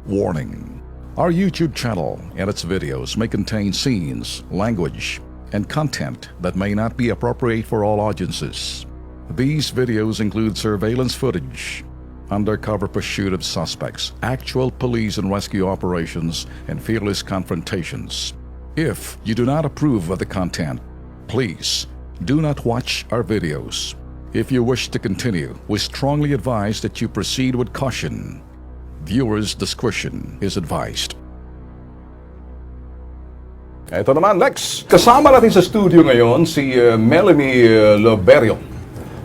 Warning. Our YouTube channel and its videos may contain scenes, language, and content that may not be appropriate for all audiences. These videos include surveillance footage, undercover pursuit of suspects, actual police and rescue operations, and fearless confrontations. If you do not approve of the content, please do not watch our videos. If you wish to continue, we strongly advise that you proceed with caution. Viewers' discretion is advised. Ito naman, Lex. Kasama natin sa studio ngayon si Melanie Loberio.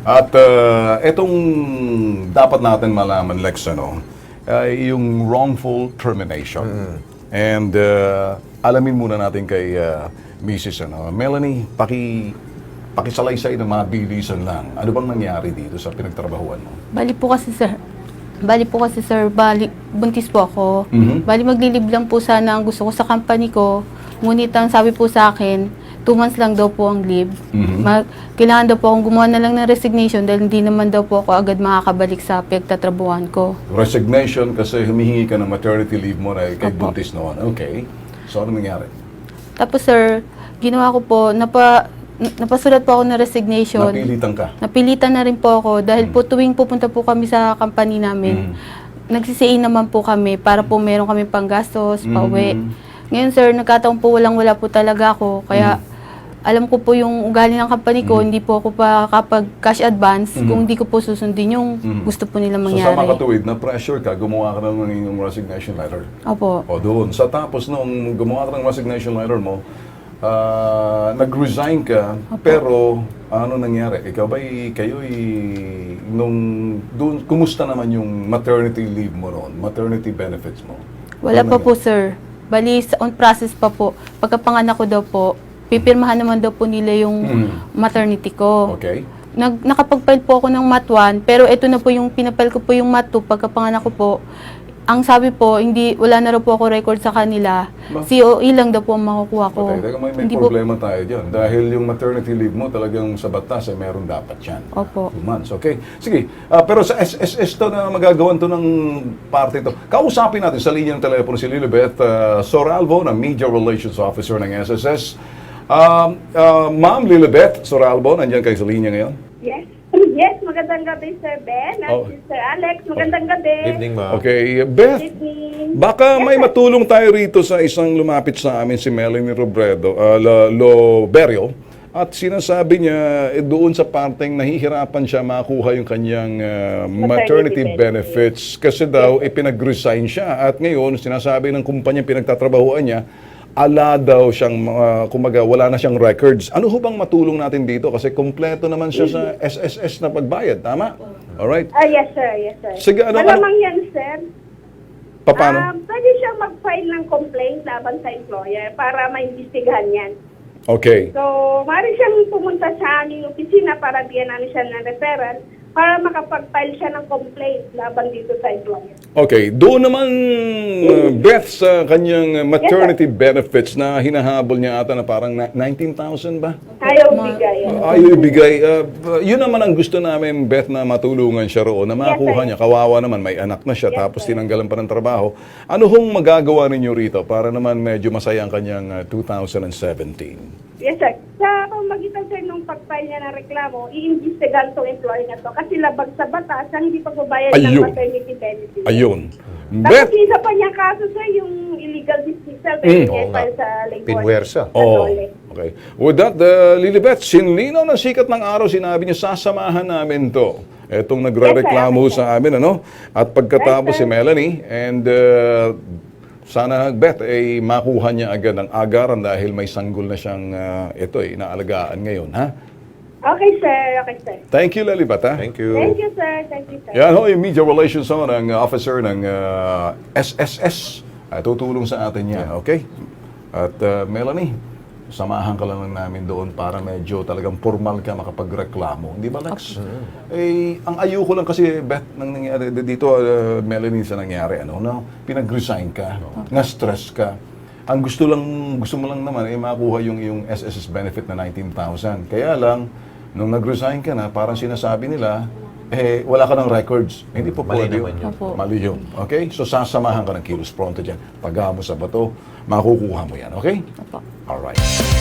At itong dapat natin malaman, Lex, yung wrongful termination. And alamin muna natin kay Mrs. Melanie, pakisalaysay na mabilisan lang. Ano bang nangyari dito sa pinagtrabahuan mo? Bali po kasi sir, buntis po ako. Bali maglilib lang po sana ang gusto ko sa company ko. Ngunit ang sabi po sa akin, 2 months lang daw po ang leave. Kailangan daw po akong gumawa na lang ng resignation dahil hindi naman daw po ako agad makakabalik sa pinagtatrabuhan ko. Resignation kasi humihingi ka ng maternity leave mo na kay buntis noon. Okay. So ano nangyari? Tapos sir, ginawa ko po, napasulat po ako ng resignation. Napilitan ka? Napilitan na rin po ako dahil po tuwing pupunta po kami sa company namin, nagsisiin naman po kami para po meron kami panggastos, pauwi. Ngayon sir, nagkataon po walang-wala po talaga ako. Kaya alam ko po yung ugali ng company ko, hindi po ako pa kapag cash advance kung hindi ko po susundin yung gusto po nila mangyari. So sa makatuwid, na-pressure ka, gumawa ka ng yung resignation letter? Opo. O doon. Sa tapos nung gumawa ka ng resignation letter mo, nag-resign ka, pero ano nangyari? Ikaw doon, kumusta naman yung maternity leave mo noon? Maternity benefits mo? Wala pa po sir. Bali, on process pa po. Pagkapanganak ko daw po, pipirmahan naman daw po nila yung maternity ko. Okay. Nakapag-file po ako ng MAT1, pero ito na po yung pinapile ko po yung MAT2 pagkapanganak ko po. Ang sabi po, wala na raw po ako record sa kanila. COE lang daw po ang makukuha ko. Okay, may problema tayo dyan. Dahil yung maternity leave mo talagang sa batas, meron dapat yan. Opo. 2 months, okay. Sige, pero sa SSS to na magagawan to ng parte to. Kausapin natin sa linya ng telepono si Lilibeth Soralvo, na Media Relations Officer ng SSS. Ma'am Lilibeth Soralvo, nandiyan kayo sa linya ngayon? Yes, magandang gabi, Sir Ben. At Sir Alex, magandang gabi. Evening, ma'am. Okay, Beth, baka may matulong tayo rito sa isang lumapit sa amin, si Melanie Loberio. At sinasabi niya, doon sa parteng nahihirapan siya makuha yung kanyang maternity benefits kasi daw ipinag-resign siya. At ngayon, sinasabi ng kumpanya pinagtatrabahuan niya, daw siyang, wala na siyang records. Ano ho bang matulong natin dito? Kasi kompleto naman siya sa SSS na pagbayad, tama? Alright? Yes, sir. Yes, sir. Sige, Malamang yan, sir. Paano? Pwede siyang mag-file ng complaint laban sa employer para maimbestigahan yan. Okay. So, maaari siyang pumunta sa aming opisina para bigyan namin siya ng referral para makapag-file siya ng complaint laban dito sa employer. Okay. Doon naman, Beth, sa kanyang maternity benefits na hinahabol niya ata na parang 19,000 ba? Ayaw bigay. Ayaw ibigay. Yun naman ang gusto namin, Beth, na matulungan siya roon, na makuha niya. Kawawa naman, may anak na siya, tapos tinanggalan pa ng trabaho. Ano hong magagawa ninyo rito para naman medyo masaya ang kanyang 2017? Yes, sir. Sa pamagitan, sir, nung pag-file niya ng reklamo, i-investigahan itong employer na to kasi labag sa batas ang hindi pagbabayad ng maternity benefit. Ayun. Tapos isa pa niyang kaso, sir, yung illegal dismissal file sa labor. Pinwersa. Okay. With that, Lilibeth, sinlinaw ng sikat ng araw, sinabi niya, sasamahan namin to. Etong nagre-reklamo sa amin, ano? At pagkatapos si Melanie, and sana, Beth, makuha niya agad ang agaran dahil may sanggol na siyang inaalagaan ngayon, ha? Okay, sir. Okay, sir. Thank you, Lilibeth, ha? Thank you. Thank you, sir. Thank you, sir. Yan ho, yung media relations ng officer ng SSS. Tutulong sa atin yan, okay? At Melanie, samahan ka lang namin doon para medyo talagang formal ka makapagreklamo. Hindi ba, Lex? Ang ayoko lang kasi, Beth, nang nangyari dito, Melanie, sa nangyari, pinag-resign ka, na-stress ka. Ang gusto mo lang naman, makuha yung SSS benefit na 19,000. Kaya lang, nung nag-resign ka na, parang sinasabi nila, wala ka ng records. Hindi po Mali pwede naman yun. Opo. Mali yun. Okay? So, sasamahan ka ng kilos pronto dyan. Pag mo sa bato, makukuha mo yan. Okay? Opo. Alright.